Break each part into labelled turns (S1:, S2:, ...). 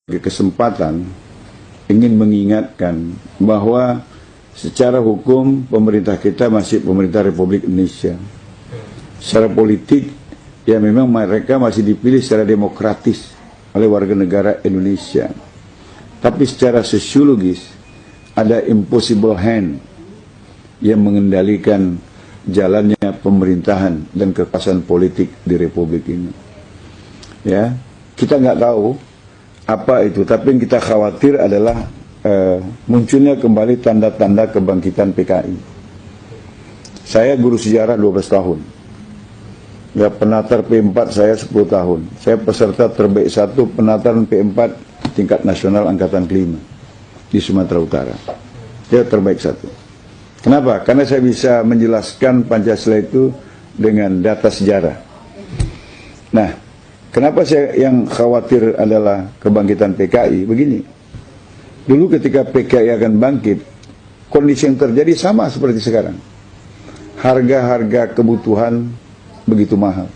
S1: kesempatan ingin mengingatkan bahwa secara hukum pemerintah kita masih pemerintah Republik Indonesia. Secara politik ya memang mereka masih dipilih secara demokratis oleh warga negara Indonesia. Tapi secara sosiologis ada impossible hand yang mengendalikan jalannya pemerintahan dan kekuasaan politik di Republik ini. Ya, kita nggak tahu apa itu, tapi yang kita khawatir adalah munculnya kembali tanda-tanda kebangkitan PKI. Saya guru sejarah 12 tahun. Ya, penatar P4 saya 10 tahun. Saya peserta terbaik 1 penataran P4 tingkat nasional angkatan kelima di Sumatera Utara. Saya terbaik 1. Kenapa? Karena saya bisa menjelaskan Pancasila itu dengan data sejarah. Nah, kenapa saya yang khawatir adalah kebangkitan PKI? Begini, dulu ketika PKI akan bangkit, kondisi yang terjadi sama seperti sekarang. Harga-harga kebutuhan begitu mahal.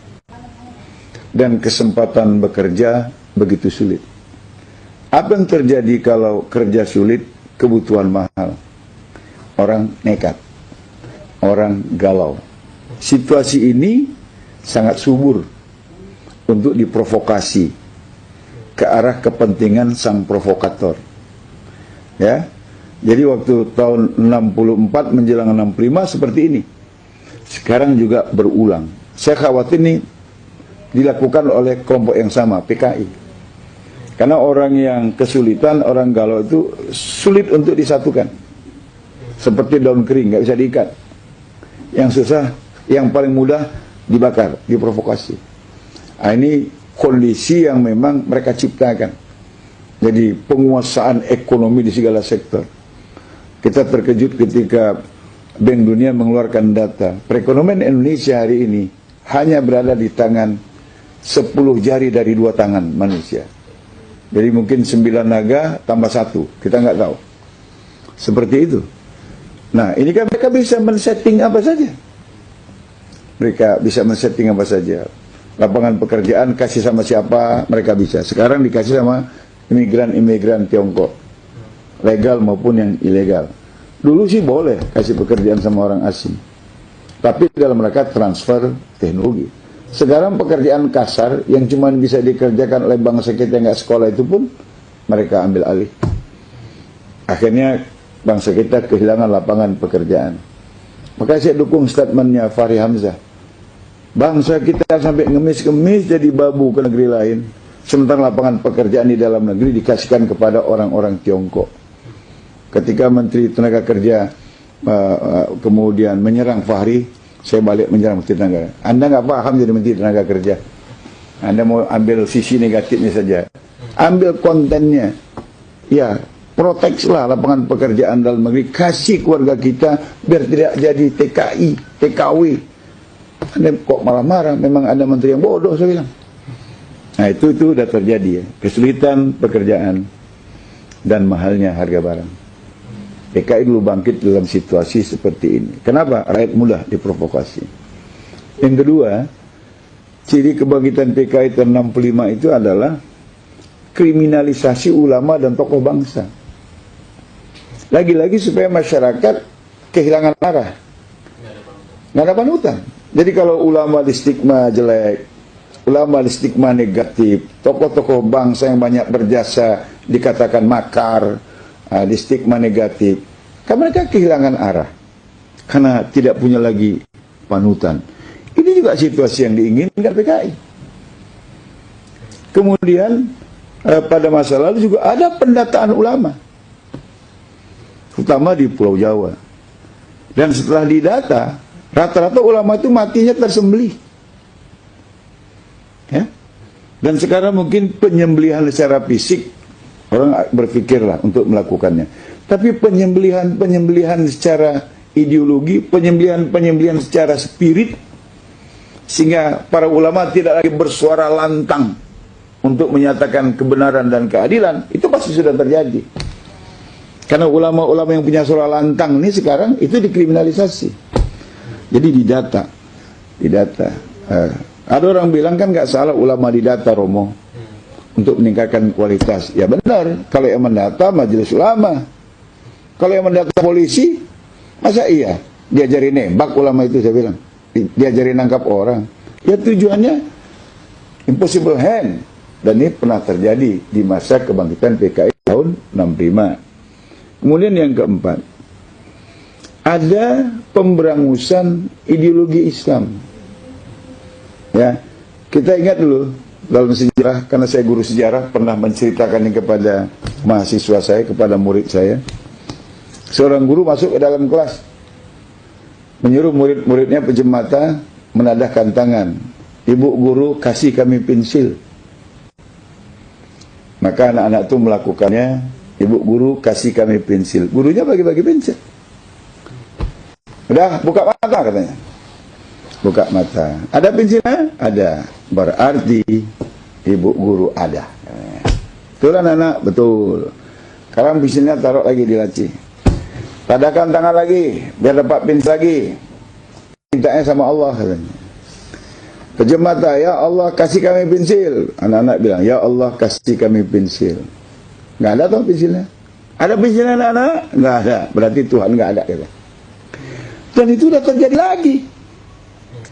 S1: Dan kesempatan bekerja begitu sulit. Apa yang terjadi kalau kerja sulit, kebutuhan mahal? Orang nekat, orang galau. Situasi ini sangat subur untuk diprovokasi ke arah kepentingan sang provokator. Ya, jadi waktu tahun 64 menjelang 65 seperti ini. Sekarang juga berulang. Saya khawatir ini dilakukan oleh kelompok yang sama, PKI. Karena orang yang kesulitan, orang galau itu sulit untuk disatukan. Seperti daun kering, nggak bisa diikat. Yang susah, yang paling mudah dibakar, diprovokasi. Nah, ini kondisi yang memang mereka ciptakan. Jadi penguasaan ekonomi di segala sektor. Kita terkejut ketika Bank Dunia mengeluarkan data. Perekonomian Indonesia hari ini hanya berada di tangan 10 jari dari 2 tangan manusia. Jadi mungkin 9 naga tambah 1, kita nggak tahu. Seperti itu. Nah, ini kan mereka bisa men-setting apa saja. Mereka bisa men-setting apa saja. Lapangan pekerjaan kasih sama siapa, mereka bisa. Sekarang dikasih sama imigran-imigran Tiongkok. Legal maupun yang ilegal. Dulu sih boleh kasih pekerjaan sama orang asing. Tapi dalam rangka transfer teknologi. Sekarang pekerjaan kasar yang cuma bisa dikerjakan oleh bangsa kita yang nggak sekolah itu pun mereka ambil alih. Akhirnya bangsa kita kehilangan lapangan pekerjaan. Maka saya dukung statementnya Fahri Hamzah. Bangsa kita sampai ngemis-ngemis jadi babu ke negeri lain, sementara lapangan pekerjaan di dalam negeri dikasihkan kepada orang-orang Tiongkok. Ketika Menteri Tenaga Kerja kemudian menyerang Fahri, saya balik menyerang Menteri Tenaga. Anda nggak paham jadi Menteri Tenaga Kerja. Anda mau ambil sisi negatifnya saja. Ambil kontennya. Ya, proteksilah lapangan pekerjaan dalam negeri, kasih keluarga kita biar tidak jadi TKI, TKW. Anda kok malah marah? Memang ada menteri yang bodoh, saya bilang. Nah, itu sudah terjadi ya, kesulitan pekerjaan dan mahalnya harga barang. PKI dulu bangkit dalam situasi seperti ini. Kenapa? Rakyat mudah diprovokasi. Yang kedua, ciri kebangkitan PKI tahun 65 itu adalah kriminalisasi ulama dan tokoh bangsa. Lagi-lagi supaya masyarakat kehilangan arah. Nggak ada panutan. Jadi kalau ulama di stigma jelek, ulama di stigma negatif, tokoh-tokoh bangsa yang banyak berjasa dikatakan makar, di stigma negatif, kan mereka kehilangan arah. Karena tidak punya lagi panutan. Ini juga situasi yang diinginkan PKI. Kemudian pada masa lalu juga ada pendataan ulama. Utama di Pulau Jawa. Dan setelah didata, rata-rata ulama itu matinya tersembelih. Ya? Dan sekarang mungkin penyembelihan secara fisik, orang berpikirlah untuk melakukannya. Tapi penyembelihan secara ideologi, penyembelihan secara spirit, sehingga para ulama tidak lagi bersuara lantang untuk menyatakan kebenaran dan keadilan, itu pasti sudah terjadi. Karena ulama-ulama yang punya suara lantang ini sekarang itu dikriminalisasi. Jadi didata. Ada orang bilang kan nggak salah ulama didata, Romo. untuk meningkatkan kualitas. Ya benar, kalau yang mendata majelis ulama. Kalau yang mendata polisi, masa iya diajari nembak ulama itu, saya bilang. Diajari nangkap orang. Ya tujuannya impossible hand. Dan ini pernah terjadi di masa kebangkitan PKI tahun 65. Kemudian yang keempat, ada pemberangusan ideologi Islam. Ya, kita ingat dulu dalam sejarah, karena saya guru sejarah, pernah menceritakan ini kepada mahasiswa saya, kepada murid saya. Seorang guru masuk ke dalam kelas, menyuruh murid-muridnya pinjam mata, menadahkan tangan. Ibu guru kasih kami pensil. Maka anak-anak itu melakukannya. Ibu guru kasih kami pensil. Gurunya bagi-bagi pensil. Udah, buka mata katanya. Buka mata. Ada pensilnya? Ada. Berarti ibu guru ada. Betul anak-anak? Betul. Sekarang pensilnya taruh lagi di laci. Tadahkan tangan lagi, biar dapat pensil lagi. Mintanya sama Allah katanya. Pejam mata, ya Allah kasih kami pensil. Anak-anak bilang, ya Allah kasih kami pensil. Nggak ada toh pensilnya? Ada pensilnya anak-anak? Nggak ada. Berarti Tuhan nggak ada. Kata. Dan itu udah terjadi lagi.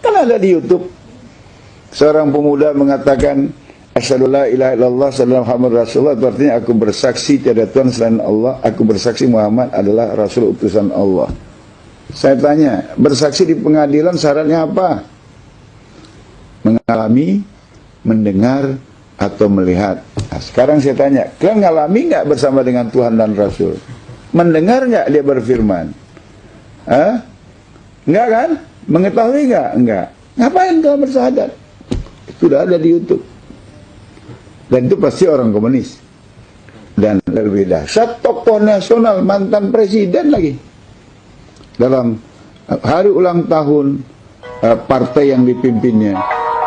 S1: Kan ada di YouTube. Seorang pemuda mengatakan, asyhadu la ilaha illallah sallallahu alaihi rasulullah. Itu artinya aku bersaksi tiada Tuhan selain Allah. Aku bersaksi Muhammad adalah Rasul utusan Allah. Saya tanya, bersaksi di pengadilan syaratnya apa? Mengalami, mendengar, atau melihat. Nah, sekarang saya tanya, kalian ngalami nggak bersama dengan Tuhan dan Rasul? Mendengar nggak dia berfirman? Enggak kan? Mengetahui nggak? Enggak. Ngapain kalian bersyahadat? Itu sudah ada di YouTube. Dan itu pasti orang komunis. Dan lebih dahsyat, tokoh nasional, mantan presiden lagi. Dalam hari ulang tahun partai yang dipimpinnya.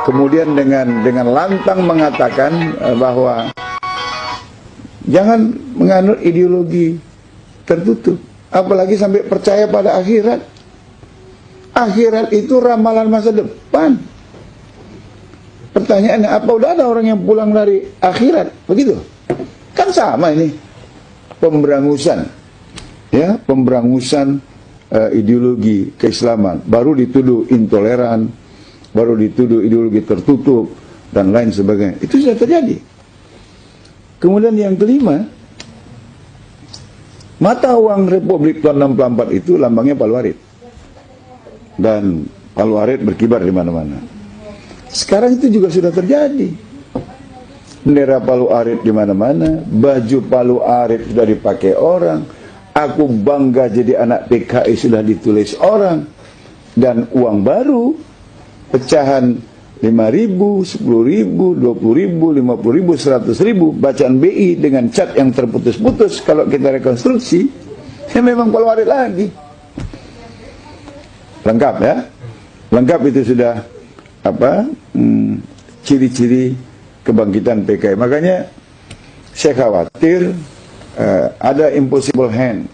S1: Kemudian dengan lantang mengatakan bahwa jangan menganut ideologi tertutup. Apalagi sampai percaya pada akhirat. Akhirat itu ramalan masa depan. Pertanyaannya, apa udah ada orang yang pulang dari akhirat? Begitu? Kan sama ini. Pemberangusan. Ya, pemberangusan ideologi keislaman. Baru dituduh intoleran, baru dituduh ideologi tertutup, dan lain sebagainya. Itu sudah terjadi. Kemudian yang kelima, mata uang Republik tahun 64 itu lambangnya Palu Arit. Dan Palu Arit berkibar di mana-mana. Sekarang itu juga sudah terjadi. Bendera Palu Arit di mana-mana, baju Palu Arit sudah dipakai orang. Aku bangga jadi anak PKI sudah ditulis orang. Dan uang baru, pecahan 5.000, 10.000, 20.000, 50.000, 100.000, bacaan BI dengan cat yang terputus-putus. Kalau kita rekonstruksi, ya memang Palu Arit lagi. Lengkap ya, lengkap itu sudah ciri-ciri kebangkitan PKI. Makanya saya khawatir ada impossible hand.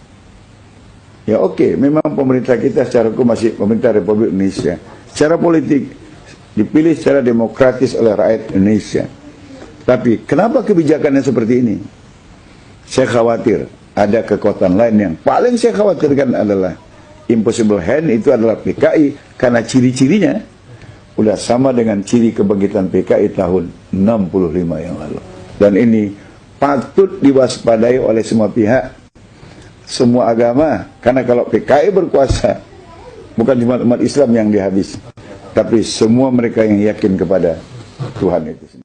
S1: Ya oke, memang pemerintah kita secara hukum masih pemerintah Republik Indonesia. Secara politik dipilih secara demokratis oleh rakyat Indonesia. Tapi kenapa kebijakannya seperti ini? Saya khawatir ada kekuatan lain yang paling saya khawatirkan adalah impossible hand. Itu adalah PKI, karena ciri-cirinya udah sama dengan ciri kebangkitan PKI tahun 65 yang lalu. Dan ini patut diwaspadai oleh semua pihak, semua agama. Karena kalau PKI berkuasa, bukan cuma umat Islam yang dihabis, tapi semua mereka yang yakin kepada Tuhan itu sendiri.